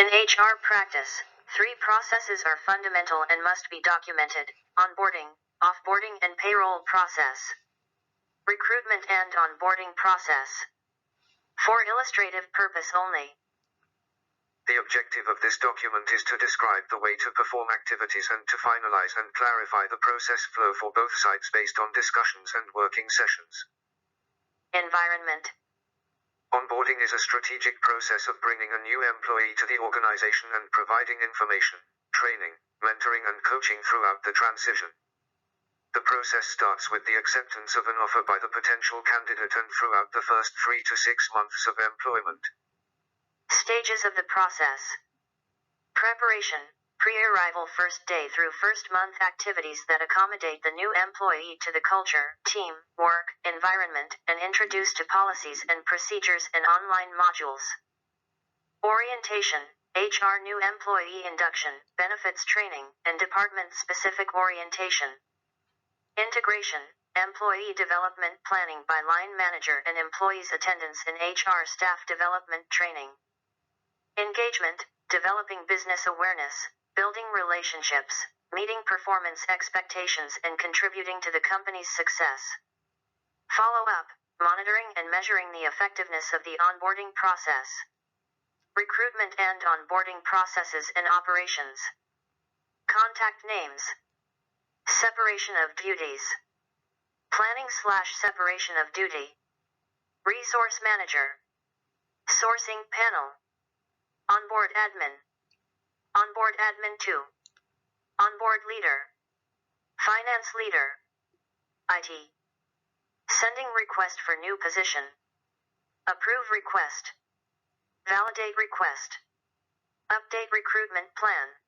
In HR practice, 3 processes are fundamental and must be documented: onboarding, offboarding, and payroll process. Recruitment and onboarding process. For illustrative purpose only. The objective of this document is to describe the way to perform activities and to finalize and clarify the process flow for both sides based on discussions and working sessions. Environment. Onboarding is a strategic process of bringing a new employee to the organization and providing information, training, mentoring, and coaching throughout the transition. The process starts with the acceptance of an offer by the potential candidate and throughout the first 3 to 6 months of employment. Stages of the process. Preparation. Pre-arrival first day through first month activities that accommodate the new employee to the culture, team, work, environment, and introduce to policies and procedures and online modules. Orientation. HR new employee induction, benefits training, and department-specific orientation. Integration. Employee development planning by line manager and employees' attendance in HR staff development training. Engagement. Developing business awareness, building relationships, meeting performance expectations, and contributing to the company's success. Follow-up, monitoring and measuring the effectiveness of the onboarding process. Recruitment and onboarding processes and operations. Contact names. Separation of duties. Planning/separation of duty. Resource manager. Sourcing panel. Onboard admin. Onboard admin 2. Onboard leader. Finance leader. IT. Sending request for new position. Approve request. Validate request. Update recruitment plan.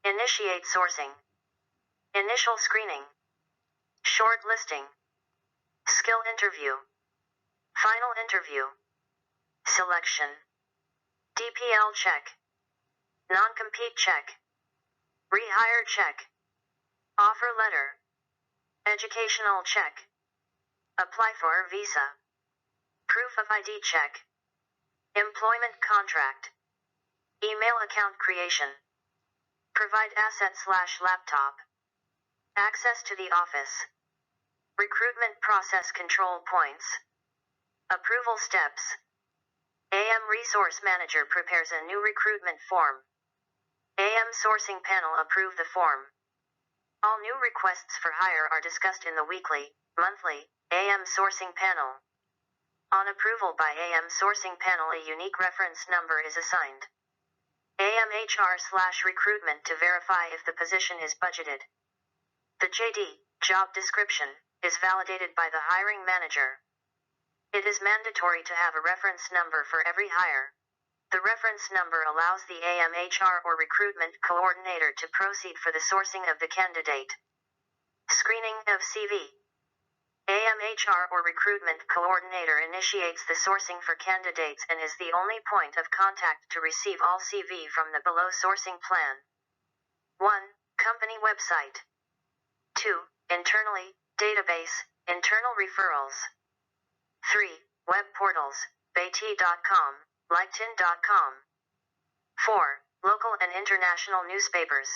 Initiate sourcing. Initial screening. Shortlisting. Skill interview. Final interview. Selection. DPL check. Non-compete check. Rehire check. Offer letter. Educational check. Apply for visa. Proof of ID check. Employment contract. Email account creation. Provide asset/laptop. Access to the office. Recruitment process control points. Approval steps. AM Resource Manager prepares a new recruitment form. AM Sourcing Panel approve the form. All new requests for hire are discussed in the weekly, monthly, AM Sourcing Panel. On approval by AM Sourcing Panel, a unique reference number is assigned. AM HR/recruitment to verify if the position is budgeted. The JD, job description, is validated by the hiring manager. It is mandatory to have a reference number for every hire. The reference number allows the AM HR or recruitment coordinator to proceed for the sourcing of the candidate. Screening of CV. AM HR or recruitment coordinator initiates the sourcing for candidates and is the only point of contact to receive all CV from the below sourcing plan. 1. Company website. 2. Internally, database, internal referrals. 3. Web portals, BT.com, LinkedIn.com. 4. Local and international newspapers.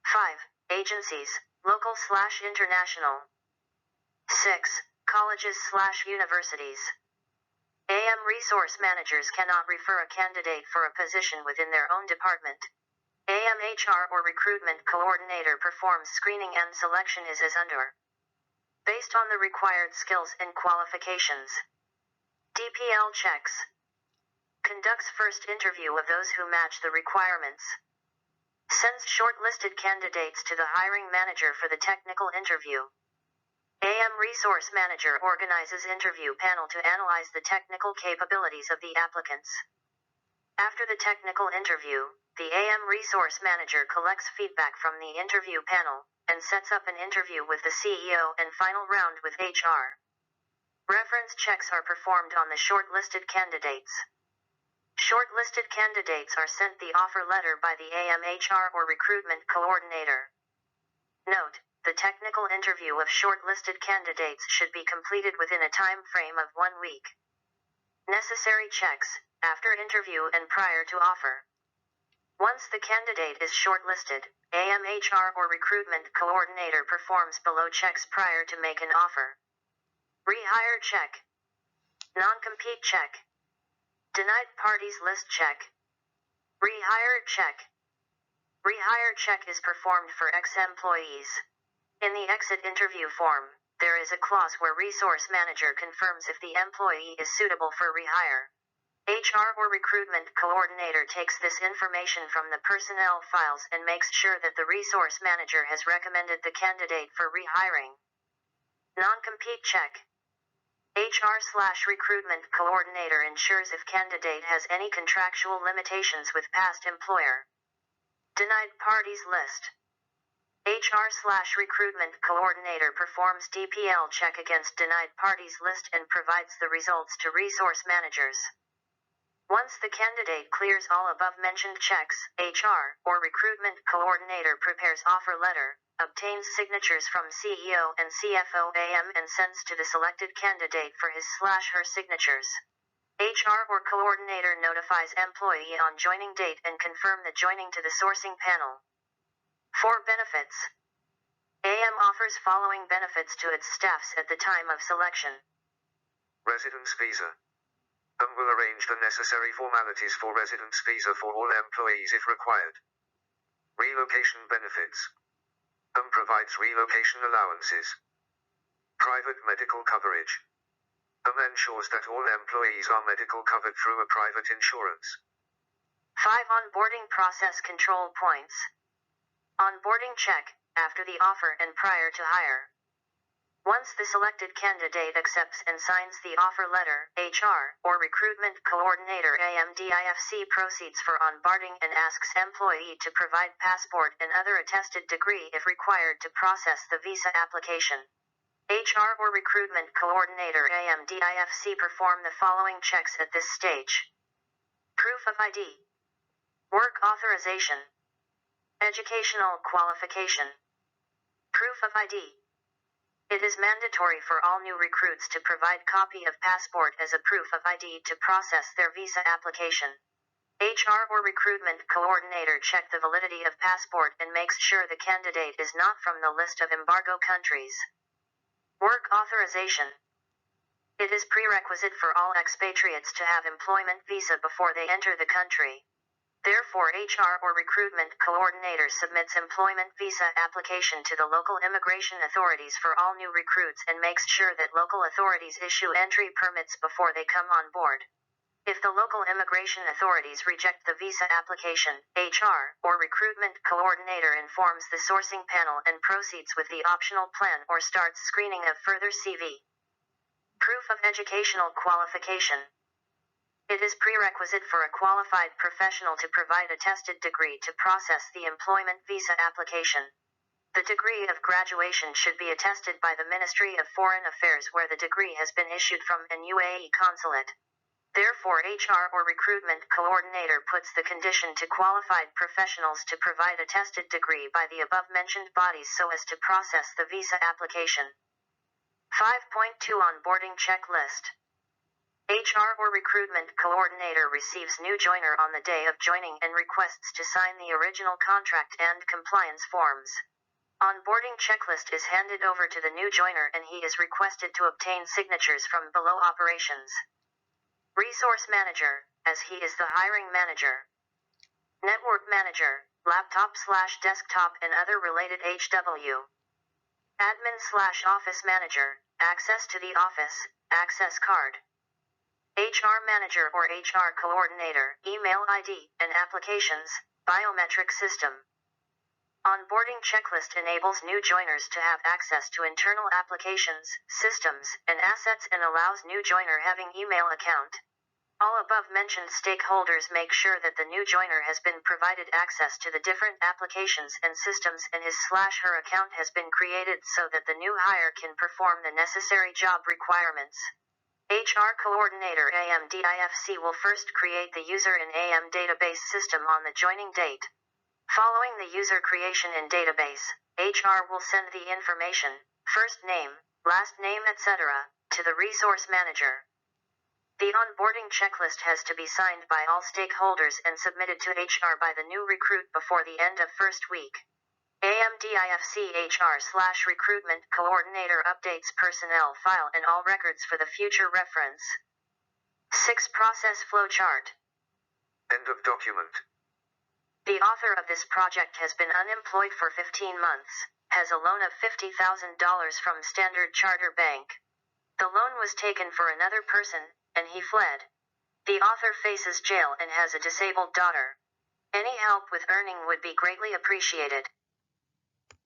5. Agencies, local/international. 6. Colleges/universities. AM Resource Managers cannot refer a candidate for a position within their own department. AM HR or Recruitment Coordinator performs screening and selection is as under. Based on the required skills and qualifications. DPL checks. Conducts first interview of those who match the requirements. Sends shortlisted candidates to the hiring manager for the technical interview. AM Resource Manager organizes interview panel to analyze the technical capabilities of the applicants. After the technical interview, the AM Resource Manager collects feedback from the interview panel and sets up an interview with the CEO and final round with HR. Reference checks are performed on the shortlisted candidates. Shortlisted candidates are sent the offer letter by the AM HR or recruitment coordinator. Note, the technical interview of shortlisted candidates should be completed within a time frame of 1 week. Necessary checks. after interview and prior to offer. Once the candidate is shortlisted, AMHR or recruitment coordinator performs below checks prior to make an offer. Rehire check. Non-compete check. Denied parties list check. Rehire check. Rehire check is performed for ex-employees. In the exit interview form, there is a clause where resource manager confirms if the employee is suitable for rehire. HR or recruitment coordinator takes this information from the personnel files and makes sure that the resource manager has recommended the candidate for rehiring. Non-compete check. HR/recruitment coordinator ensures if candidate has any contractual limitations with past employer. Denied parties list. HR/recruitment coordinator performs DPL check against denied parties list and provides the results to resource managers. Once the candidate clears all above-mentioned checks, HR or recruitment coordinator prepares offer letter, obtains signatures from CEO and CFO AM and sends to the selected candidate for his/her signatures. HR or coordinator notifies employee on joining date and confirm the joining to the sourcing panel. For benefits, AM offers following benefits to its staffs at the time of selection. Residence visa. Will arrange the necessary formalities for residence visa for all employees if required. Relocation benefits. Provides relocation allowances. Private medical coverage. Ensures that all employees are medical covered through a private insurance. 5 onboarding process control points. Onboarding check, after the offer and prior to hire. Once the selected candidate accepts and signs the offer letter, HR or recruitment coordinator AMDIFC proceeds for onboarding and asks employee to provide passport and other attested degree if required to process the visa application. HR or recruitment coordinator AMDIFC perform the following checks at this stage. Proof of ID. Work authorization. Educational qualification. Proof of ID. It is mandatory for all new recruits to provide copy of passport as a proof of ID to process their visa application. HR or recruitment coordinator check the validity of passport and makes sure the candidate is not from the list of embargo countries. Work authorization. It is prerequisite for all expatriates to have employment visa before they enter the country. Therefore, HR or recruitment coordinator submits employment visa application to the local immigration authorities for all new recruits and makes sure that local authorities issue entry permits before they come on board. If the local immigration authorities reject the visa application, HR or recruitment coordinator informs the sourcing panel and proceeds with the optional plan or starts screening of further CV. Proof of educational qualification. It is prerequisite for a qualified professional to provide a attested degree to process the employment visa application. The degree of graduation should be attested by the Ministry of Foreign Affairs where the degree has been issued from an UAE consulate. Therefore, HR or recruitment coordinator puts the condition to qualified professionals to provide a attested degree by the above-mentioned bodies so as to process the visa application. 5.2 Onboarding Checklist. HR or recruitment coordinator receives new joiner on the day of joining and requests to sign the original contract and compliance forms. Onboarding checklist is handed over to the new joiner and he is requested to obtain signatures from below operations. Resource manager, as he is the hiring manager. Network manager, laptop/desktop and other related HW. Admin/office manager, access to the office, access card. HR manager or HR coordinator, email ID, and applications, biometric system. Onboarding checklist enables new joiners to have access to internal applications, systems, and assets and allows new joiner having email account. All above-mentioned stakeholders make sure that the new joiner has been provided access to the different applications and systems and his/her account has been created so that the new hire can perform the necessary job requirements. HR coordinator AMDIFC will first create the user in AM database system on the joining date. Following the user creation in database, HR will send the information, first name, last name etc., to the resource manager. The onboarding checklist has to be signed by all stakeholders and submitted to HR by the new recruit before the end of first week. AMDIFCHR/recruitment coordinator updates personnel file and all records for the future reference. 6. Process flow chart. End of document. The author of this project has been unemployed for 15 months, has a loan of $50,000 from Standard Chartered Bank. The loan was taken for another person, and he fled. The author faces jail and has a disabled daughter. Any help with earning would be greatly appreciated.